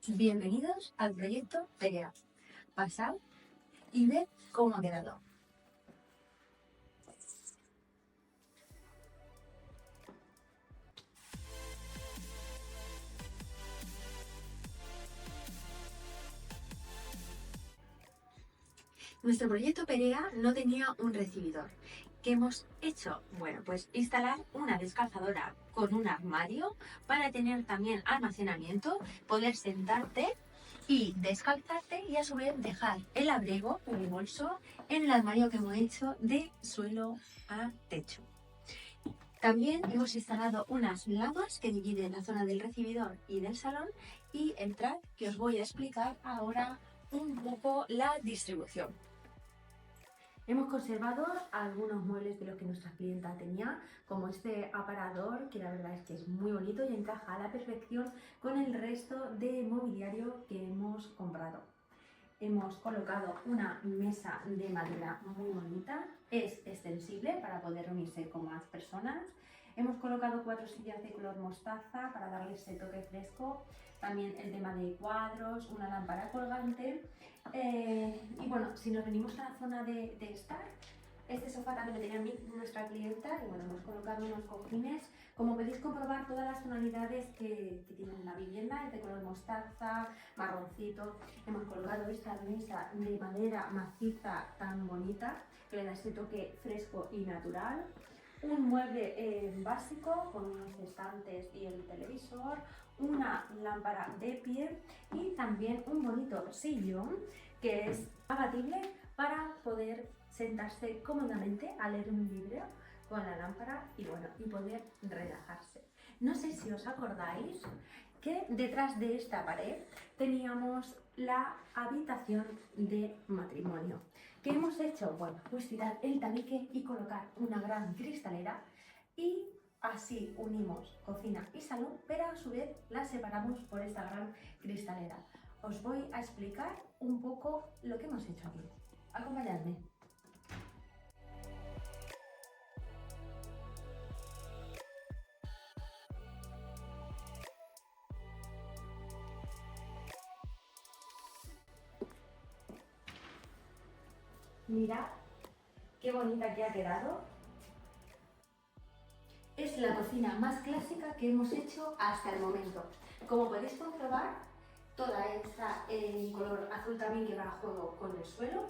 Bienvenidos al proyecto Perea. Pasad y ved cómo ha quedado. Nuestro proyecto Perea no tenía un recibidor. ¿Qué hemos hecho? Bueno, pues instalar una descalzadora con un armario para tener también almacenamiento, poder sentarte y descalzarte y a su vez dejar el abrigo o el bolso en el armario que hemos hecho de suelo a techo. También hemos instalado unas lamas que dividen la zona del recibidor y del salón y entrad que os voy a explicar ahora un poco la distribución. Hemos conservado algunos muebles de los que nuestra clienta tenía, como este aparador, que la verdad es que es muy bonito y encaja a la perfección con el resto de mobiliario que hemos comprado. Hemos colocado una mesa de madera muy bonita, es extensible para poder reunirse con más personas. Hemos colocado 4 sillas de color mostaza para darle ese toque fresco. También el tema de cuadros, una lámpara colgante. Y bueno, si nos venimos a la zona de estar, este sofá también lo tenía nuestra clienta y bueno, hemos colocado unos cojines. Como podéis comprobar, todas las tonalidades que tienen la vivienda es de color mostaza, marroncito. Hemos colocado esta mesa de madera maciza tan bonita que le da este toque fresco y natural. Un mueble básico con unos estantes y el televisor, una lámpara de pie y también un bonito sillón que es abatible para poder sentarse cómodamente a leer un libro con la lámpara y bueno, y poder relajarse. No sé si os acordáis que detrás de esta pared teníamos la habitación de matrimonio. ¿Qué hemos hecho? Bueno, pues tirar el tabique y colocar una gran cristalera y así unimos cocina y salón, pero a su vez las separamos por esta gran cristalera. Os voy a explicar un poco lo que hemos hecho aquí. Acompañadme. Mirad qué bonita que ha quedado. Es la cocina más clásica que hemos hecho hasta el momento. Como podéis comprobar, toda está en color azul también que va a juego con el suelo,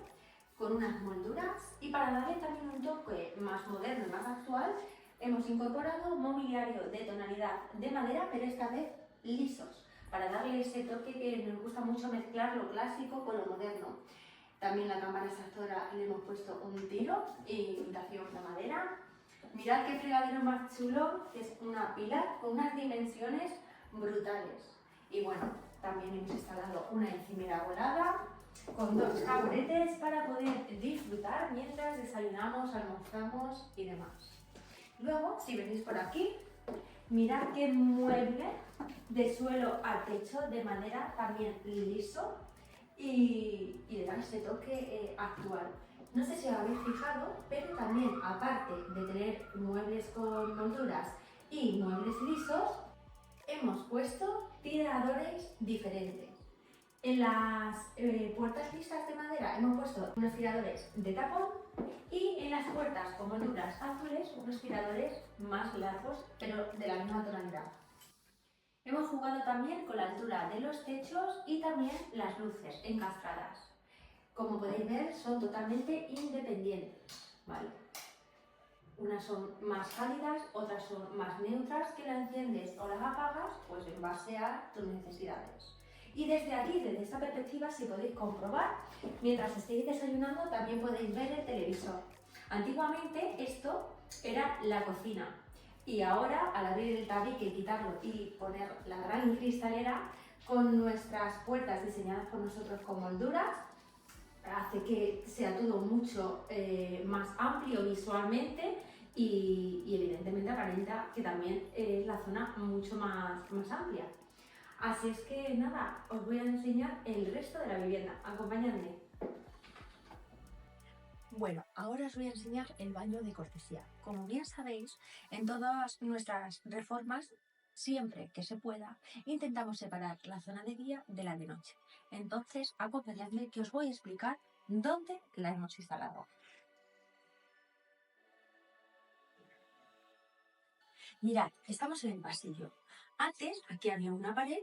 con unas molduras y para darle también un toque más moderno y más actual, hemos incorporado mobiliario de tonalidad de madera, pero esta vez lisos, para darle ese toque que nos gusta mucho mezclar lo clásico con lo moderno. También la cámara extractora le hemos puesto un tiro en imitación de madera. Mirad qué fregadero más chulo, que es una pila con unas dimensiones brutales. Y bueno, también hemos instalado una encimera volada con 2 taburetes para poder disfrutar mientras desayunamos, almorzamos y demás. Luego, si venís por aquí, mirad qué mueble de suelo a techo de madera también liso y le da ese toque actual. No sé si os habéis fijado, pero también, aparte de tener muebles con molduras y muebles lisos, hemos puesto tiradores diferentes. En las puertas lisas de madera hemos puesto unos tiradores de tapón y en las puertas con molduras azules unos tiradores más largos, pero de la misma tonalidad. Hemos jugado también con la altura de los techos y también las luces encastradas. Como podéis ver, son totalmente independientes, ¿vale? Unas son más cálidas, otras son más neutras, que las enciendes o las apagas, pues en base a tus necesidades. Y desde aquí, desde esta perspectiva, si podéis comprobar, mientras estéis desayunando, también podéis ver el televisor. Antiguamente esto era la cocina y ahora, al abrir el tabique, quitarlo y poner la gran cristalera, con nuestras puertas diseñadas por nosotros con molduras, hace que sea todo mucho más amplio visualmente y evidentemente aparenta que también es la zona mucho más amplia. Así es que nada, os voy a enseñar el resto de la vivienda. Acompañadme. Bueno, ahora os voy a enseñar el baño de cortesía. Como bien sabéis, en todas nuestras reformas Siempre que se pueda, intentamos separar la zona de día de la de noche. Entonces, acompañadme que os voy a explicar dónde la hemos instalado. Mirad, estamos en el pasillo. Antes, aquí había una pared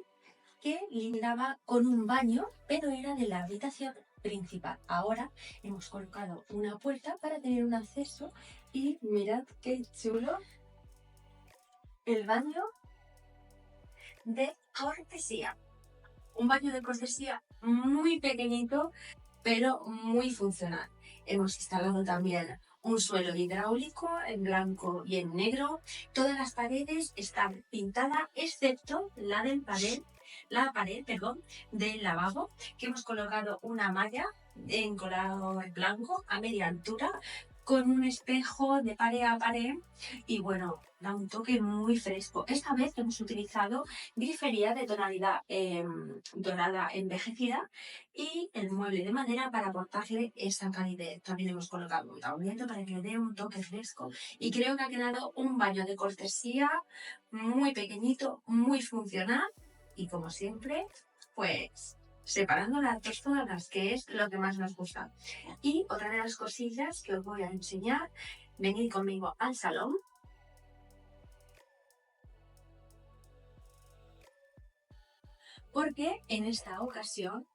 que lindaba con un baño, pero era de la habitación principal. Ahora hemos colocado una puerta para tener un acceso y mirad qué chulo el baño de cortesía. Un baño de cortesía muy pequeñito, pero muy funcional. Hemos instalado también un suelo hidráulico en blanco y en negro. Todas las paredes están pintadas, excepto la pared, del lavabo, que hemos colocado una malla en color blanco a media altura con un espejo de pared a pared y bueno, da un toque muy fresco. Esta vez hemos utilizado grifería de tonalidad dorada envejecida y el mueble de madera para aportarle esa calidez. También hemos colocado un tablero para que le dé un toque fresco y creo que ha quedado un baño de cortesía muy pequeñito, muy funcional y como siempre, pues separando las dos zonas, que es lo que más nos gusta. Y otra de las cosillas que os voy a enseñar, venid conmigo al salón. Porque en esta ocasión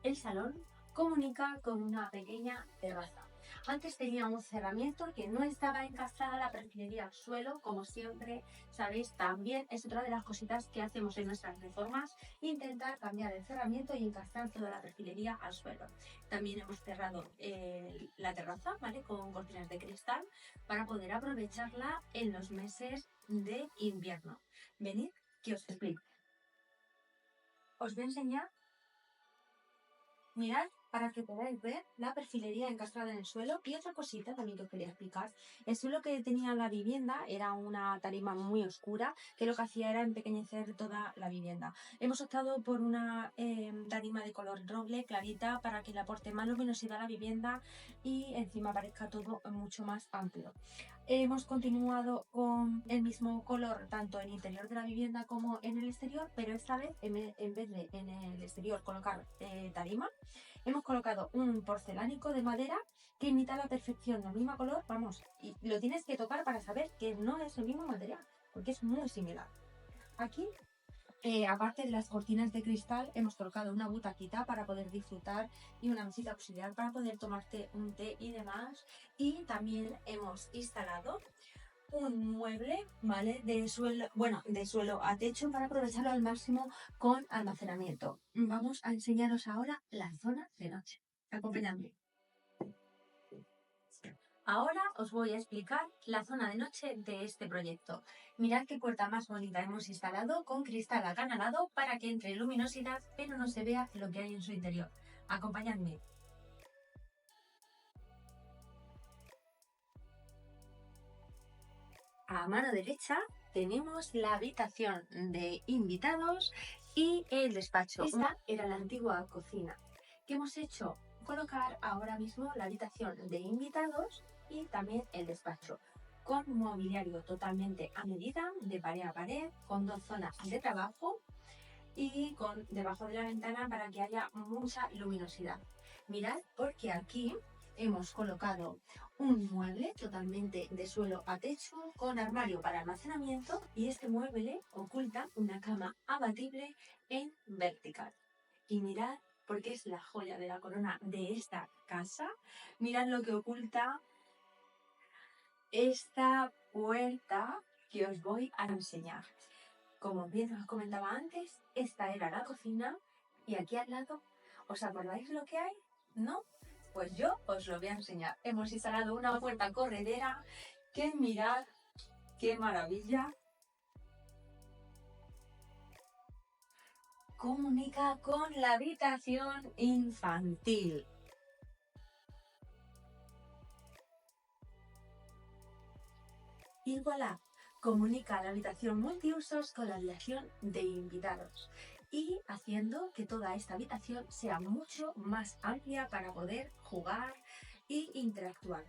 el salón comunica con una pequeña terraza. Antes tenía un cerramiento que no estaba encastrada la perfilería al suelo, como siempre sabéis, también es otra de las cositas que hacemos en nuestras reformas, intentar cambiar el cerramiento y encastrar toda la perfilería al suelo. También hemos cerrado la terraza, ¿vale?, con cortinas de cristal para poder aprovecharla en los meses de invierno. Venid que os explico. Os voy a enseñar. Mirad para que podáis ver la perfilería encastrada en el suelo. Y otra cosita también que os quería explicar. El suelo que tenía la vivienda era una tarima muy oscura que lo que hacía era empequeñecer toda la vivienda. Hemos optado por una tarima de color roble clarita para que le aporte más luminosidad a la vivienda y encima parezca todo mucho más amplio. Hemos continuado con el mismo color tanto en el interior de la vivienda como en el exterior, pero esta vez en vez de en el exterior colocar tarima, hemos colocado un porcelánico de madera que imita a la perfección el mismo color, vamos, y lo tienes que tocar para saber que no es el mismo material, porque es muy similar. Aquí, aparte de las cortinas de cristal, hemos colocado una butaquita para poder disfrutar y una mesita auxiliar para poder tomarte un té y demás. Y también hemos instalado un mueble, ¿vale?, de suelo a techo para aprovecharlo al máximo con almacenamiento. Vamos a enseñaros ahora la zona de noche. Acompañadme. Ahora os voy a explicar la zona de noche de este proyecto. Mirad qué puerta más bonita hemos instalado con cristal acanalado para que entre luminosidad pero no se vea lo que hay en su interior. Acompañadme. A mano derecha tenemos la habitación de invitados y el despacho. Esta era la antigua cocina que hemos hecho colocar ahora mismo la habitación de invitados y también el despacho, con mobiliario totalmente a medida, de pared a pared, con dos zonas de trabajo y con debajo de la ventana para que haya mucha luminosidad. Mirad, porque aquí hemos colocado un mueble totalmente de suelo a techo con armario para almacenamiento y este mueble oculta una cama abatible en vertical. Y mirad, porque es la joya de la corona de esta casa, mirad lo que oculta esta puerta que os voy a enseñar. Como bien os comentaba antes, esta era la cocina y aquí al lado, ¿os acordáis lo que hay? ¿No? Pues yo os lo voy a enseñar. Hemos instalado una puerta corredera que mirad qué maravilla. Comunica con la habitación infantil. Y voilà, comunica la habitación multiusos con la habitación de invitados y haciendo que toda esta habitación sea mucho más amplia para poder jugar e interactuar.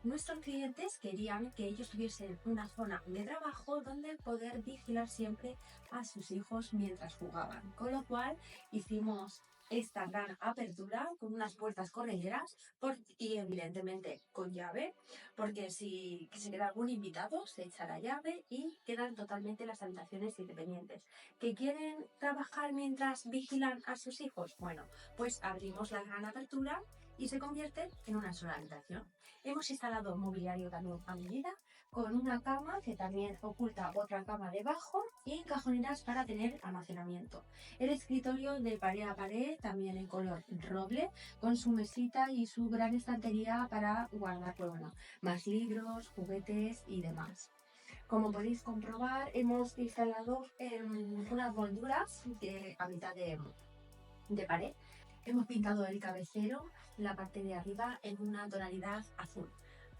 Nuestros clientes querían que ellos tuviesen una zona de trabajo donde poder vigilar siempre a sus hijos mientras jugaban, con lo cual hicimos esta gran apertura con unas puertas correderas y evidentemente con llave, porque si se queda algún invitado se echa la llave y quedan totalmente las habitaciones independientes. ¿Que quieren trabajar mientras vigilan a sus hijos? Bueno, pues abrimos la gran apertura y se convierte en una sola habitación. Hemos instalado mobiliario también a medida, con una cama que también oculta otra cama debajo y cajoneras para tener almacenamiento. El escritorio de pared a pared, también en color roble, con su mesita y su gran estantería para guardar, pues bueno, más libros, juguetes y demás. Como podéis comprobar, hemos instalado unas molduras a mitad de pared. Hemos pintado el cabecero, la parte de arriba, en una tonalidad azul.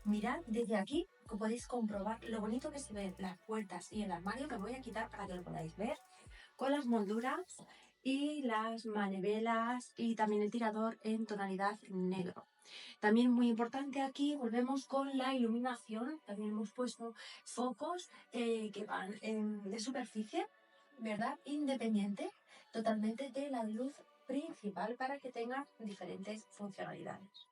Mirad desde aquí, como podéis comprobar lo bonito que se ven las puertas y el armario, que voy a quitar para que lo podáis ver, con las molduras y las manivelas y también el tirador en tonalidad negro. También muy importante aquí, volvemos con la iluminación. También hemos puesto focos que van de superficie, ¿verdad? Independiente totalmente de la luz principal para que tengan diferentes funcionalidades.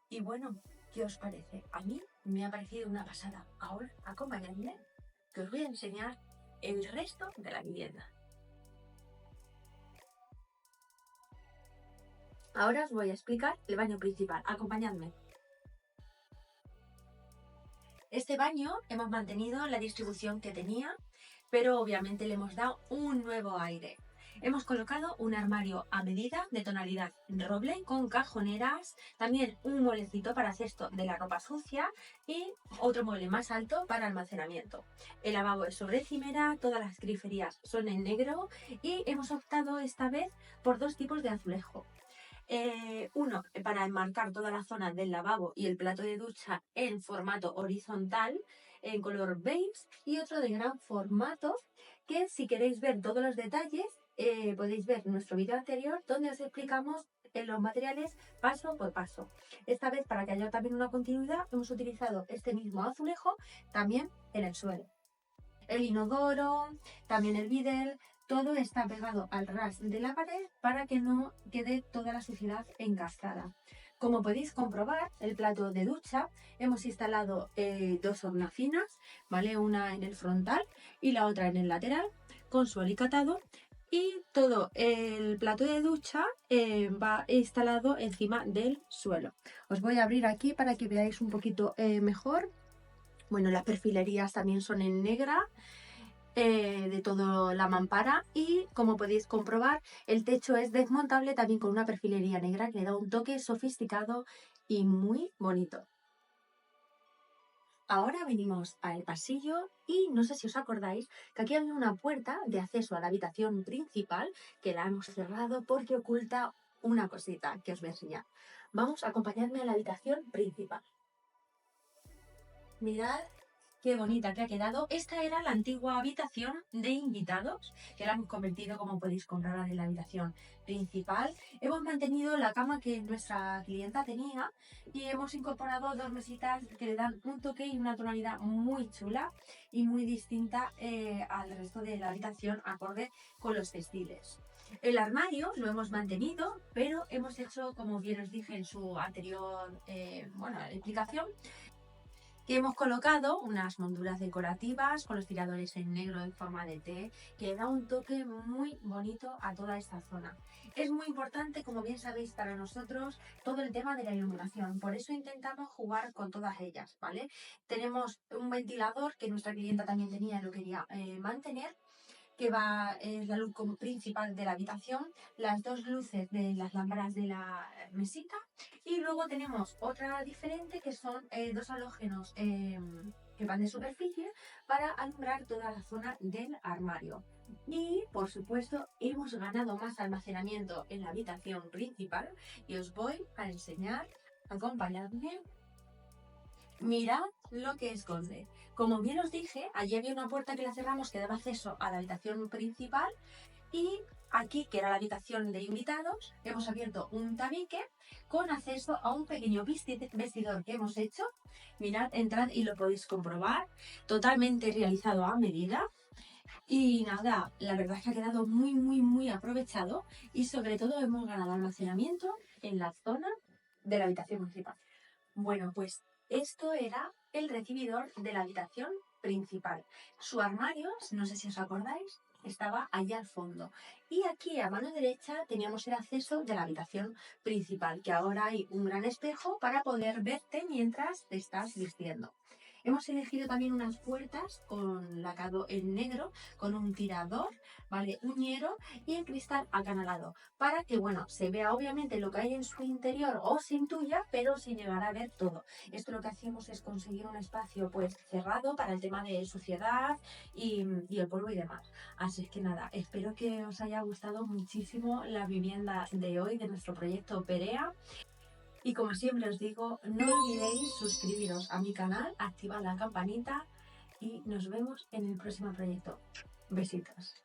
Y bueno, ¿qué os parece? A mí me ha parecido una pasada. Ahora, acompañadme, que os voy a enseñar el resto de la vivienda. Ahora os voy a explicar el baño principal. Acompañadme. Este baño hemos mantenido la distribución que tenía, pero obviamente le hemos dado un nuevo aire. Hemos colocado un armario a medida de tonalidad roble con cajoneras, también un mueblecito para cesto de la ropa sucia y otro mueble más alto para almacenamiento. El lavabo es sobre encimera, todas las griferías son en negro y hemos optado esta vez por dos tipos de azulejo. Uno para enmarcar toda la zona del lavabo y el plato de ducha en formato horizontal, en color beige, y otro de gran formato, que si queréis ver todos los detalles, podéis ver nuestro vídeo anterior donde os explicamos los materiales paso por paso. Esta vez, para que haya también una continuidad, hemos utilizado este mismo azulejo también en el suelo. El inodoro, también el bidel, todo está pegado al ras de la pared para que no quede toda la suciedad encastada. Como podéis comprobar, el plato de ducha hemos instalado dos hornacinas, ¿vale? Una en el frontal y la otra en el lateral, con su alicatado. Y todo el plato de ducha va instalado encima del suelo. Os voy a abrir aquí para que veáis un poquito mejor. Bueno, las perfilerías también son en negra, de toda la mampara, y como podéis comprobar, el techo es desmontable también con una perfilería negra que le da un toque sofisticado y muy bonito. Ahora venimos al pasillo y no sé si os acordáis que aquí había una puerta de acceso a la habitación principal que la hemos cerrado porque oculta una cosita que os voy a enseñar. Vamos a acompañarme a la habitación principal. Mirad qué bonita que ha quedado. Esta era la antigua habitación de invitados, que la hemos convertido, como podéis comprobar, en la habitación principal. Hemos mantenido la cama que nuestra clienta tenía y hemos incorporado dos mesitas que le dan un toque y una tonalidad muy chula y muy distinta al resto de la habitación, acorde con los textiles. El armario lo hemos mantenido, pero hemos hecho, como bien os dije en su anterior explicación, que hemos colocado unas molduras decorativas con los tiradores en negro en forma de T, que da un toque muy bonito a toda esta zona. Es muy importante, como bien sabéis, para nosotros todo el tema de la iluminación, por eso intentamos jugar con todas ellas, ¿vale? Tenemos un ventilador que nuestra clienta también tenía y lo quería mantener, que es la luz principal de la habitación, las dos luces de las lámparas de la mesita, y luego tenemos otra diferente que son dos halógenos que van de superficie para alumbrar toda la zona del armario. Y por supuesto hemos ganado más almacenamiento en la habitación principal y os voy a enseñar, acompañadme. Mirad lo que esconde. Como bien os dije, allí había una puerta que la cerramos que daba acceso a la habitación principal y Aquí, que era la habitación de invitados, hemos abierto un tabique con acceso a un pequeño vestidor que hemos hecho. Mirad, entrad y lo podéis comprobar. Totalmente realizado a medida. Y nada, la verdad es que ha quedado muy aprovechado y sobre todo hemos ganado almacenamiento en la zona de la habitación principal. Bueno, pues esto era el recibidor de la habitación principal. Su armario, no sé si os acordáis, estaba allá al fondo. Y aquí a mano derecha teníamos el acceso de la habitación principal, que ahora hay un gran espejo para poder verte mientras te estás vistiendo. Hemos elegido también unas puertas con lacado en negro, con un tirador, ¿vale? Uñero y el cristal acanalado, para que, bueno, se vea obviamente lo que hay en su interior o se intuya, pero sin llegar a ver todo. Esto lo que hacemos es conseguir un espacio pues cerrado para el tema de suciedad y el polvo y demás. Así es que nada, espero que os haya gustado muchísimo la vivienda de hoy de nuestro proyecto Perea. Y como siempre os digo, no olvidéis suscribiros a mi canal, activar la campanita y nos vemos en el próximo proyecto. Besitos.